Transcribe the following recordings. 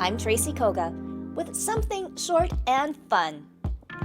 I'm Tracy Koga with something short and fun.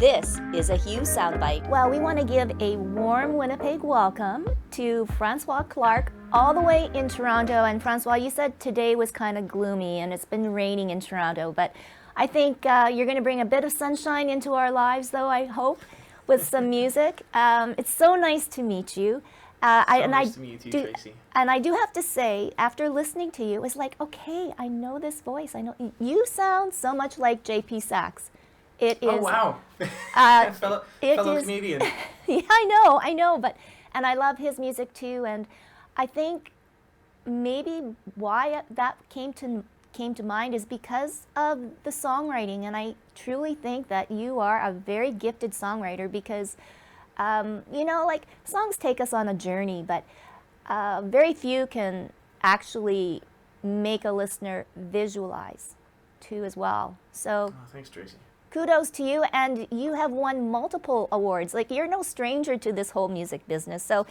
This is a Hue Soundbite. Well, we want to give a warm Winnipeg welcome to Francois Klark all the way in Toronto. And Francois, you said today was kind of gloomy and it's been raining in Toronto, but I think you're going to bring a bit of sunshine into our lives, though, I hope, with some music. It's so nice to meet you. Nice to meet you, Tracy. And I do have to say, after listening to you, it's like, okay, I know this voice. I know you sound so much like J.P. Sachs. It is. Oh wow, fellow Canadian. Yeah, I know, and I love his music too. And I think maybe why that came to mind is because of the songwriting. And I truly think that you are a very gifted songwriter because. Like songs take us on a journey, but very few can actually make a listener visualize too as well. So thanks, Tracy. Kudos to you, and you have won multiple awards. Like, you're no stranger to this whole music business. So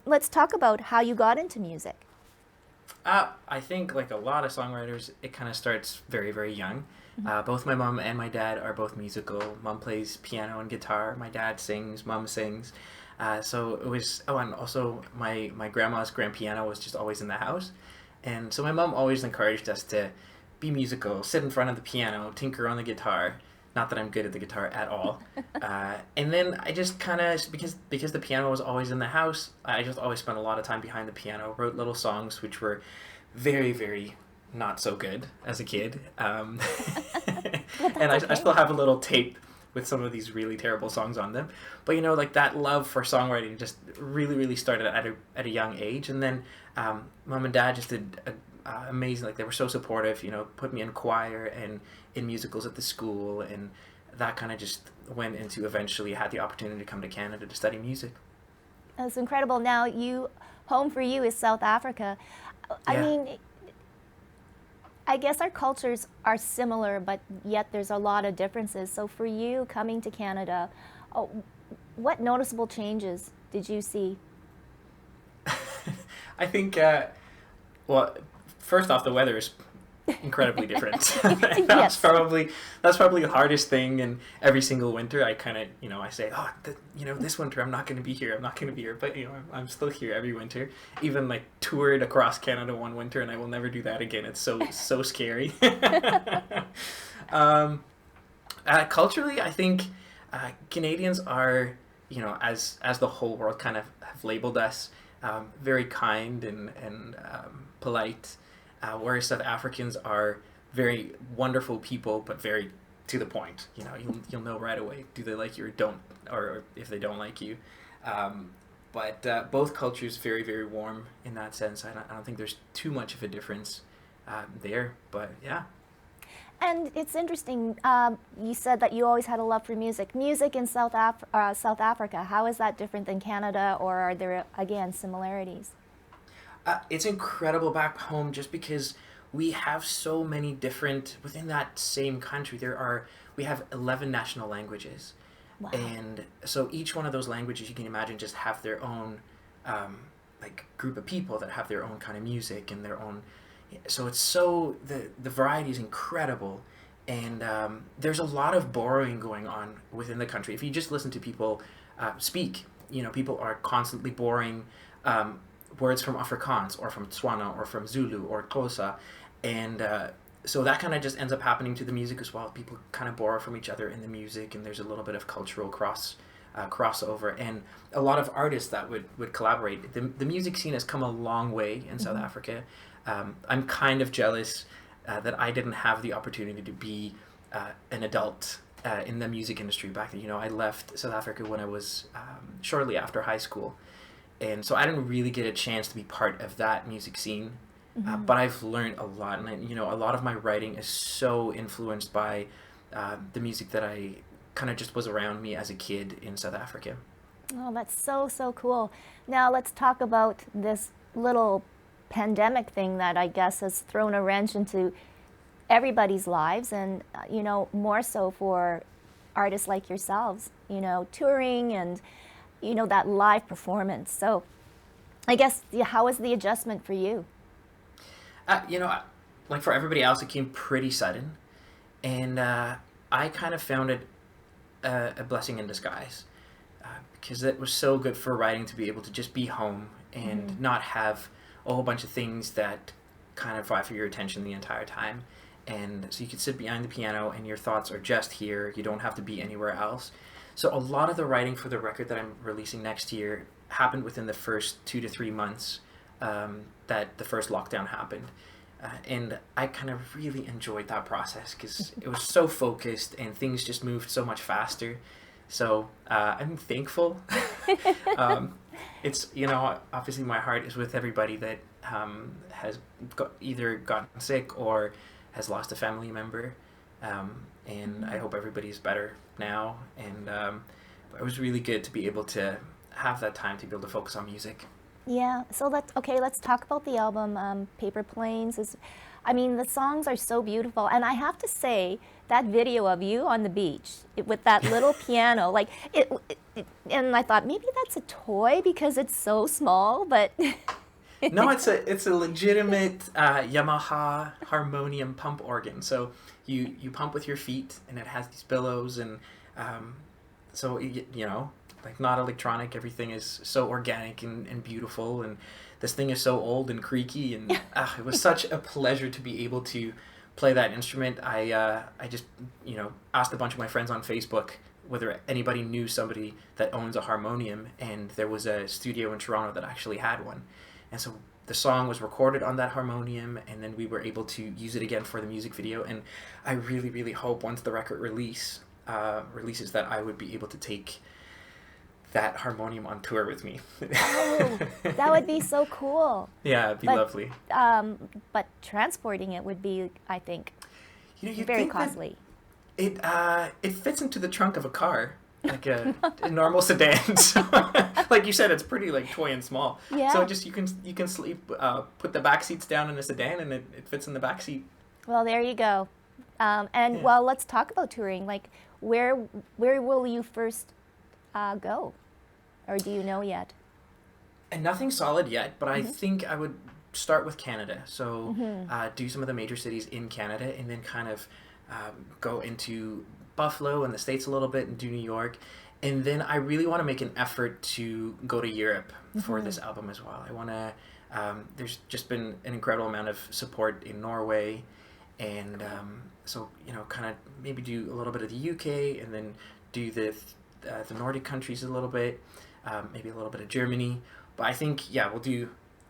let's talk about how you got into music. I think, like a lot of songwriters, it kind of starts very, very young. Both my mom and my dad are both musical. Mom plays piano and guitar. My dad sings. Mom sings. So it was. Oh, and also my grandma's grand piano was just always in the house, and so my mom always encouraged us to be musical, sit in front of the piano, tinker on the guitar. Not that I'm good at the guitar at all. And then I just kind of, because the piano was always in the house, I just always spent a lot of time behind the piano. Wrote little songs which were very, very not so good as a kid. And I still have a little tape with some of these really terrible songs on them. But like that love for songwriting just really, really started at a young age. And then mom and dad just did amazing. Like, they were so supportive, put me in choir and in musicals at the school. And that kind of just went into eventually had the opportunity to come to Canada to study music. That's incredible. Now, home for you is South Africa. I mean, I guess our cultures are similar, but yet there's a lot of differences. So for you coming to Canada, what noticeable changes did you see? I think, well, first off, the weather is incredibly different. That's probably the hardest thing. And every single winter, I kind of, I say, this winter I'm not going to be here. But I'm still here every winter. Even like toured across Canada one winter, and I will never do that again. It's so scary. Culturally, I think Canadians are, as the whole world kind of have labeled us, very kind and polite. Whereas South Africans are very wonderful people, but very to the point. You'll know right away, do they like you or don't, or if they don't like you. But both cultures very, very warm in that sense. I don't think there's too much of a difference there, but yeah. And it's interesting, you said that you always had a love for music. Music in South Africa, how is that different than Canada, or are there, again, similarities? It's incredible back home just because we have so many different, within that same country, we have 11 national languages. Wow. And so each one of those languages, you can imagine, just have their own group of people that have their own kind of music and their own, so it's the variety is incredible. And there's a lot of borrowing going on within the country. If you just listen to people speak, people are constantly borrowing words from Afrikaans or from Tswana or from Zulu or Xhosa, and so that kind of just ends up happening to the music as well. People kind of borrow from each other in the music, and there's a little bit of cultural crossover, and a lot of artists that would collaborate. The music scene has come a long way in South Africa. I'm kind of jealous that I didn't have the opportunity to be an adult in the music industry back then. I left South Africa when I was shortly after high school. And so I didn't really get a chance to be part of that music scene, but I've learned a lot. And, a lot of my writing is so influenced by the music that I kind of just was around me as a kid in South Africa. Oh, that's so, so cool. Now let's talk about this little pandemic thing that I guess has thrown a wrench into everybody's lives, and, more so for artists like yourselves, touring and that live performance. So I guess, how was the adjustment for you? like for everybody else, it came pretty sudden, and I kind of found it a blessing in disguise, because it was so good for writing to be able to just be home and not have a whole bunch of things that kind of vie for your attention the entire time. And so you could sit behind the piano and your thoughts are just here. You don't have to be anywhere else. So a lot of the writing for the record that I'm releasing next year happened within the first 2 to 3 months that the first lockdown happened. And I kind of really enjoyed that process because it was so focused and things just moved so much faster. So I'm thankful. It's, obviously my heart is with everybody that has either gotten sick or has lost a family member. And I hope everybody's better now. And it was really good to be able to have that time to be able to focus on music. Yeah, so let's talk about the album. Paper Planes the songs are so beautiful, and I have to say that video of you on the beach with that little piano, like and I thought maybe that's a toy because it's so small, but no, it's a legitimate Yamaha harmonium pump organ. So you pump with your feet, and it has these billows, and so like not electronic. Everything is so organic and beautiful, and this thing is so old and creaky, and it was such a pleasure to be able to play that instrument. I just asked a bunch of my friends on Facebook whether anybody knew somebody that owns a harmonium, and there was a studio in Toronto that actually had one, and so the song was recorded on that harmonium, and then we were able to use it again for the music video. And I really, really hope once the record releases that I would be able to take that harmonium on tour with me. Oh, that would be so cool. Yeah, it'd be lovely. But transporting it would be, I think, You'd very think costly. It fits into the trunk of a car, like a normal sedan. So, like you said, it's pretty like toy and small. Yeah. So just you can sleep, put the back seats down in a sedan, and it fits in the back seat. Well, there you go. Well, let's talk about touring. Like, where will you first go? Or do you know yet? And nothing solid yet, but I think I would start with Canada. So do some of the major cities in Canada, and then kind of go into Buffalo and the States a little bit, and do New York. And then I really want to make an effort to go to Europe for this album as well. I want to, there's just been an incredible amount of support in Norway. And so, kind of maybe do a little bit of the UK, and then do the Nordic countries a little bit, maybe a little bit of Germany. But I think, we'll do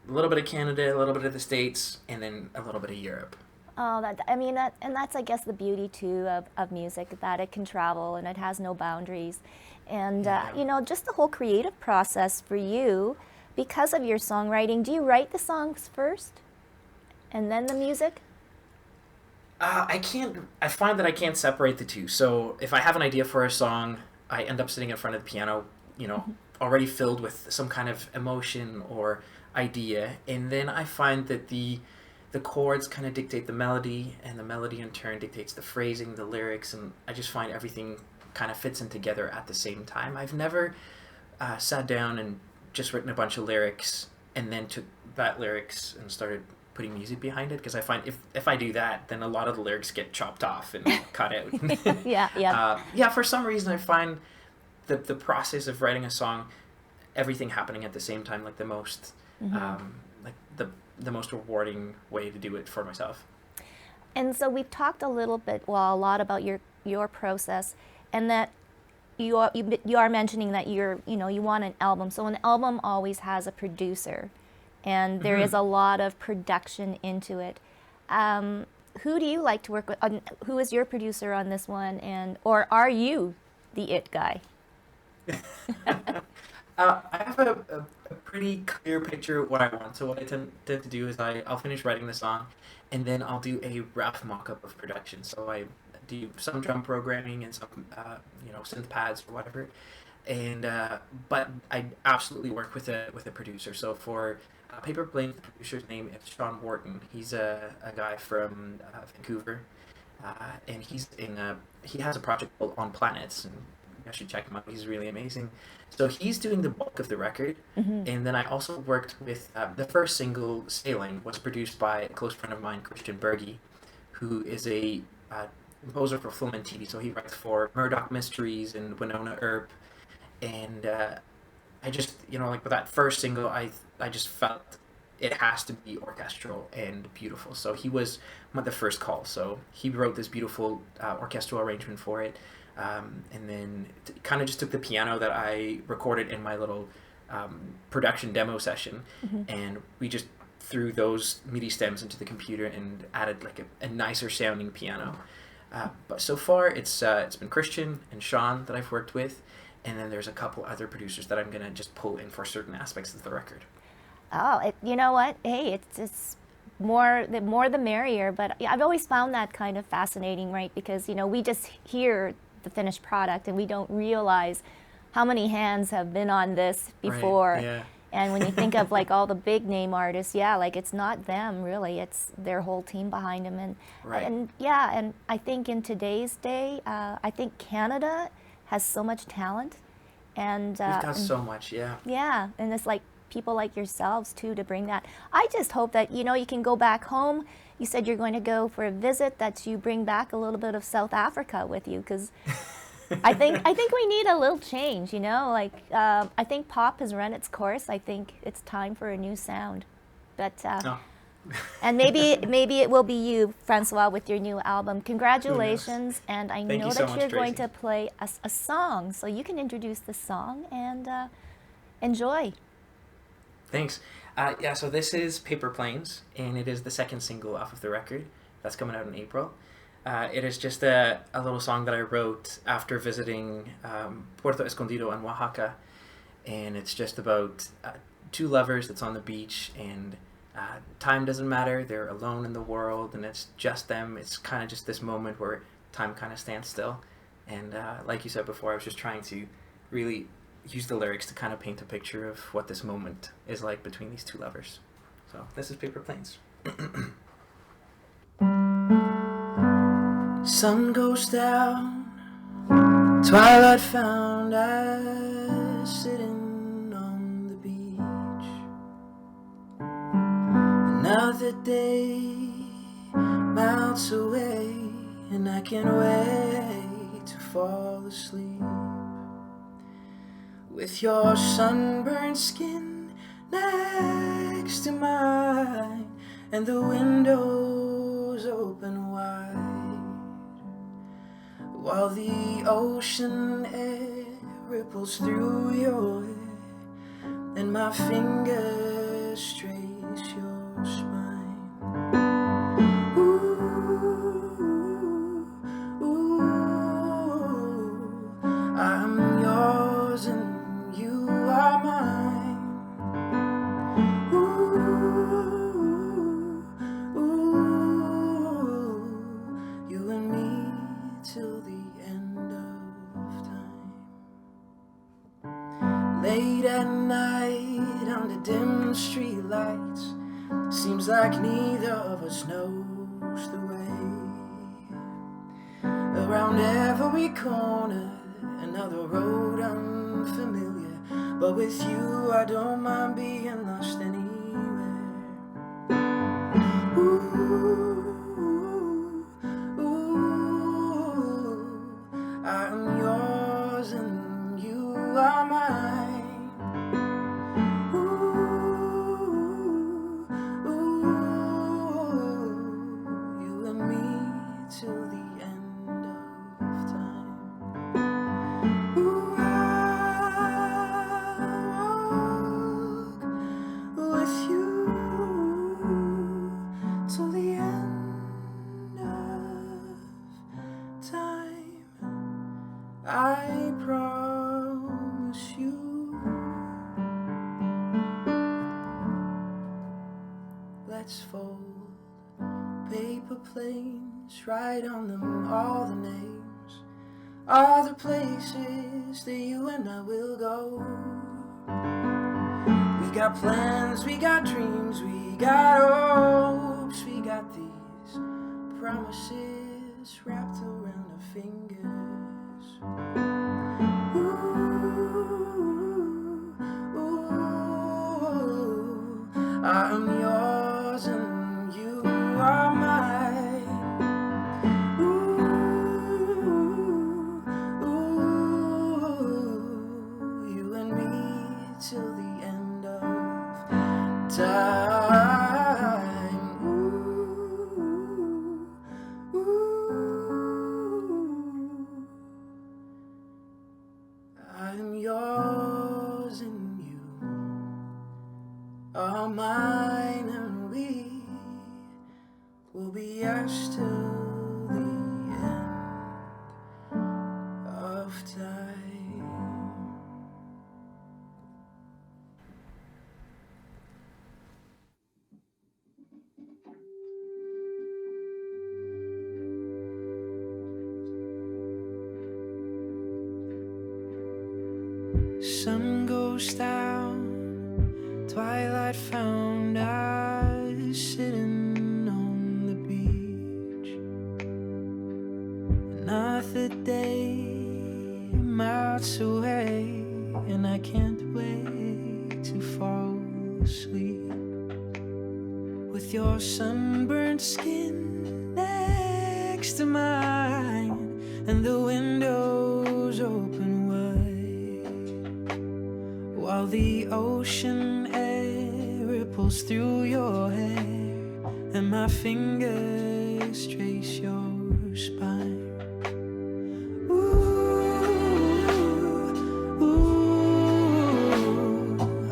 a little bit of Canada, a little bit of the States, and then a little bit of Europe. Oh, that's, I guess, the beauty too of music, that it can travel and it has no boundaries. And just the whole creative process for you, because of your songwriting. Do you write the songs first, and then the music? I find that I can't separate the two. So if I have an idea for a song, I end up sitting in front of the piano, already filled with some kind of emotion or idea, and then I find that the chords kind of dictate the melody, and the melody in turn dictates the phrasing, the lyrics, and I just find everything kind of fits in together at the same time. I've never sat down and just written a bunch of lyrics and then took that lyrics and started putting music behind it, because I find if I do that, then a lot of the lyrics get chopped off and cut out. Yeah. For some reason I find the process of writing a song, everything happening at the same time, like the most the most rewarding way to do it for myself. And so we've talked a lot about your process, and that you are mentioning that you want an album. So an album always has a producer, and there is a lot of production into it. Who do you like to work with? Who is your producer on this one, or are you the it guy? I have a pretty clear picture of what I want. So what I tend to do is I'll finish writing the song, and then I'll do a rough mock-up of production. So I do some drum programming and some synth pads or whatever. And but I absolutely work with a producer. So for Paper Planes, the producer's name is Sean Wharton. He's a guy from Vancouver, and he has a project called On Planets. And guys should check him out. He's really amazing. So he's doing the bulk of the record. And then I also worked with the first single, Sailing, was produced by a close friend of mine, Christian Berge, who is a composer for film and TV. So he writes for Murdoch Mysteries and Winona Earp. And I just, like with that first single, I just felt it has to be orchestral and beautiful. So he was the first call. So he wrote this beautiful orchestral arrangement for it. And then kind of just took the piano that I recorded in my little production demo session, and we just threw those MIDI stems into the computer and added like a nicer sounding piano. But so far it's been Christian and Sean that I've worked with, and then there's a couple other producers that I'm gonna just pull in for certain aspects of the record. Oh, you know what? Hey, it's more the merrier. But I've always found that kind of fascinating, right? Because we just hear the finished product and we don't realize how many hands have been on this before. Right. Yeah. And when you think of like all the big name artists, like it's not them really, it's their whole team behind them. And Right. and I think in today's day, I think Canada has so much talent, and We've got so much, yeah. yeah, and it's like people like yourselves too to bring that. I just hope that you can go back home. You said you're going to go for a visit, that you bring back a little bit of South Africa with you, because I think we need a little change. Like I think pop has run its course. I think it's time for a new sound. But and maybe it will be you, Francois, with your new album. Congratulations, and I know that you're going to play a song, so you can introduce the song and enjoy. Thanks. So this is Paper Planes, and it is the second single off of the record that's coming out in April. It is just a little song that I wrote after visiting Puerto Escondido in Oaxaca, and it's just about two lovers that's on the beach, and time doesn't matter. They're alone in the world, and it's just them. It's kind of just this moment where time kind of stands still, and like you said before, I was just trying to really use the lyrics to kind of paint a picture of what this moment is like between these two lovers. So this is Paper Planes. Sun goes down, twilight found us sitting on the beach. Another day melts away, and I can't wait to fall asleep. With your sunburned skin next to mine, and the windows open wide, while the ocean air ripples through your hair, and my fingers trace your spine. Ooh, ooh, I'm yours and you are mine. Ooh, ooh, you and me till the end of time. Late at night under dim street lights, seems like neither of us knows the way. Around every corner, another road unfamiliar, but with you I don't mind being lost anywhere. Ooh, ooh, I'm yours and you are mine. Ooh, ooh, you and me till the end of time. Ooh, with you till the end of time, I promise you. Let's fold paper planes, write on them all the names, all the places that you and I will go. We got plans, we got dreams, we got hopes, we got these promises wrapped around our fingers. I'm yours and you are mine. Ooh, ooh, you and me till the end of time. Ooh, ooh, I'm yours and you are mine, and we will be yours till the end of time. Sun goes down, twilight found us sitting on the beach. Another day, miles away, and I can't wait to fall asleep with your sunburned skin next to mine, and the windows open wide, while the ocean air ripples through your hair, and my fingers trace your spine.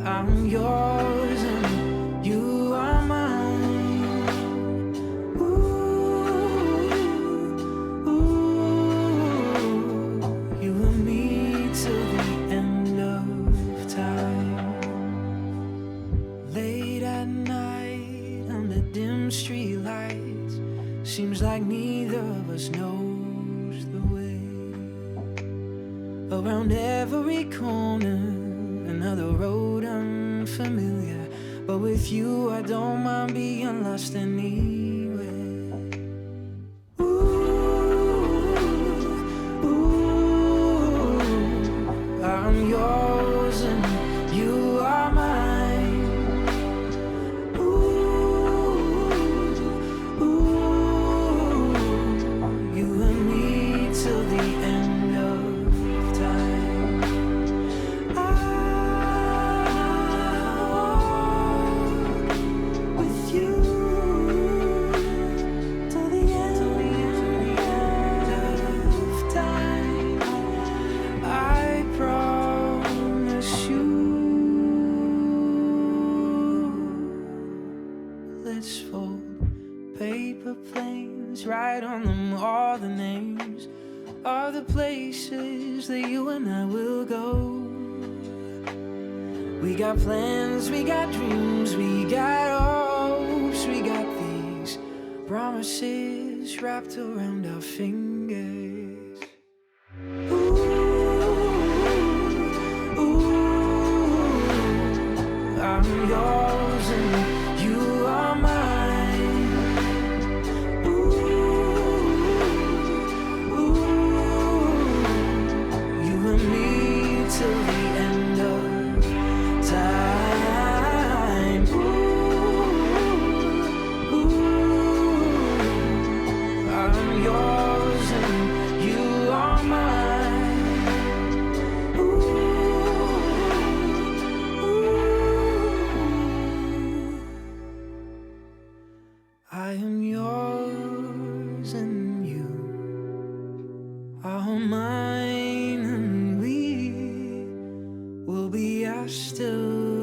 I'm yours and you are mine. You and me till the end of time. Late at night under dim street lights, seems like neither of us knows the way. Around every corner, another road unfamiliar, but with you I don't mind being lost anyway. I'm yours and you are mine. You and me till the end of time. With you till the end of time. I promise you. Let's fold paper planes, write on them all the names of the places that you and I will go. We got plans, we got dreams, we got hopes, we got these promises wrapped around our fingers. I'm yours and you are mine. You and me till the end of time. I'm yours and you are mine. I am yours and you are mine, and we will be ours till